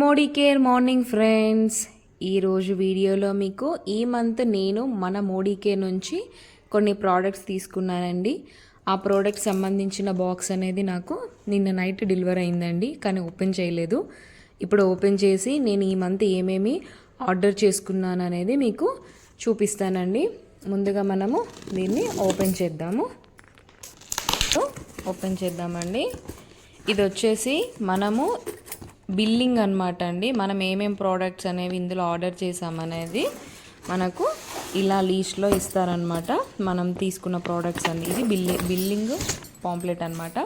Modi care morning friends, ఈరోజు వీడియోలో మీకు ఈ మంత్ నేను మన మోడీ కేర్ నుంచి కొన్ని ప్రోడక్ట్స్ తీసుకున్నానండి. ఆ ప్రోడక్ట్ సంబంధించిన బాక్స్ అనేది నాకు నిన్న నైట్ డెలివర్ అయిందండి, కానీ ఓపెన్ చేయలేదు. ఇప్పుడు ఓపెన్ చేసి నేను ఈ మంత్ ఏమేమి ఆర్డర్ చేసుకున్నాను అనేది మీకు చూపిస్తానండి. ముందుగా మనము దీన్ని ఓపెన్ చేద్దామండి. ఇది వచ్చేసి మనము బిల్లింగ్ అనమాట అండి. మనం ఏమేమి ప్రోడక్ట్స్ అనేవి ఇందులో ఆర్డర్ చేసామనేది మనకు ఇలా లీస్ట్లో ఇస్తారనమాట. మనం తీసుకున్న ప్రోడక్ట్స్ అన్ని ఇది బిల్లింగ్ పాంప్లెట్ అనమాట.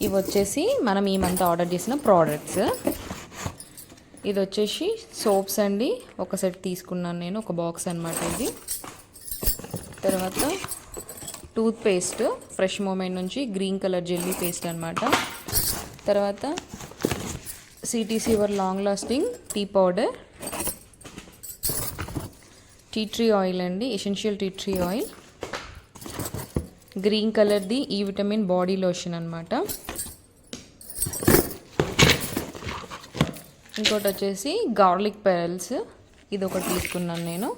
ఇవి వచ్చేసి మనం ఈ మంత్ ఆర్డర్ చేసిన ప్రోడక్ట్స్. ఇది వచ్చేసి సోప్స్ అండి, ఒక సెట్ తీసుకున్నాను నేను, ఒక బాక్స్ అనమాట ఇది. తర్వాత టూత్ పేస్ట్ ఫ్రెష్ మూమెంట్ నుంచి గ్రీన్ కలర్ జెల్లీ పేస్ట్ అనమాట. తర్వాత సిటీసీ వర్ long lasting tea powder, tea tree oil అండి, essential tea tree oil, green కలర్ది ఈ విటమిన్ బాడీ లోషన్ అనమాట. ఇంకోటి వచ్చేసి గార్లిక్ పెరల్స్, ఇది ఒకటి తీసుకున్నాను నేను.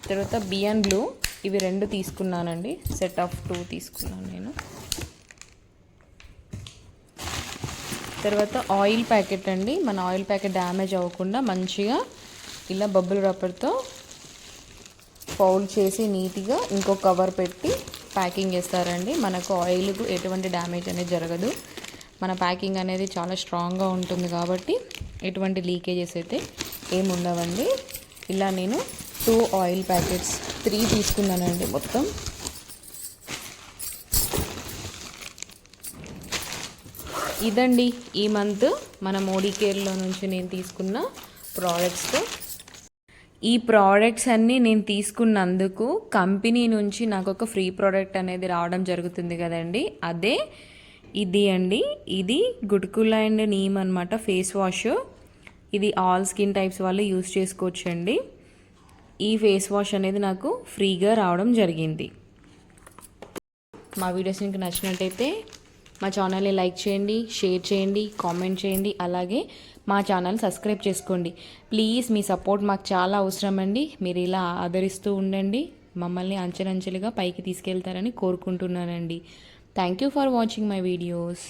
తర్వాత బియాన్ బ్లూ, ఇవి 2 తీసుకున్నానండి, సెట్ ఆఫ్ 2 తీసుకున్నాను నేను. తర్వాత ఆయిల్ ప్యాకెట్ అండి, మన ఆయిల్ ప్యాకెట్ డ్యామేజ్ అవ్వకుండా మంచిగా ఇలా బబుల్ రబ్బర్తో ఫౌల్డ్ చేసి నీట్గా ఇంకో కవర్ పెట్టి ప్యాకింగ్ చేస్తారండి. మనకు ఆయిల్ ఎటువంటి డ్యామేజ్ అనేది జరగదు. మన ప్యాకింగ్ అనేది చాలా స్ట్రాంగ్గా ఉంటుంది కాబట్టి ఎటువంటి లీకేజెస్ అయితే ఏమి ఉండవండి. ఇలా నేను 2 ఆయిల్ ప్యాకెట్స్ 3 తీసుకున్నానండి మొత్తం. ఇదండి ఈ మంత్ మన మోడీ కేర్లో నుంచి నేను తీసుకున్న ప్రోడక్ట్స్తో. ఈ ప్రోడక్ట్స్ అన్నీ నేను తీసుకున్నందుకు కంపెనీ నుంచి నాకు ఒక ఫ్రీ ప్రోడక్ట్ అనేది రావడం జరుగుతుంది కదండి, అదే ఇది అండి. ఇది గుడ్కుల్ అండ్ నీమ్ అనమాట, ఫేస్ వాష్. ఇది ఆల్ స్కిన్ టైప్స్ వాళ్ళు యూస్ చేసుకోవచ్చండి. ఈ ఫేస్ వాష్ అనేది నాకు ఫ్రీగా రావడం జరిగింది. మా వీడియోస్ మీకు నచ్చినట్టయితే మా ఛానల్ని లైక్ చేయండి, షేర్ చేయండి, కామెంట్ చేయండి, అలాగే మా ఛానల్ సబ్స్క్రైబ్ చేసుకోండి. ప్లీజ్ మీ సపోర్ట్ మాకు చాలా అవసరం అండి. మీరు ఇలా ఆదరిస్తూ ఉండండి, మమ్మల్ని అంచెలంచెలుగా పైకి తీసుకెళ్తారని కోరుకుంటున్నానండి. Thank you for watching my videos.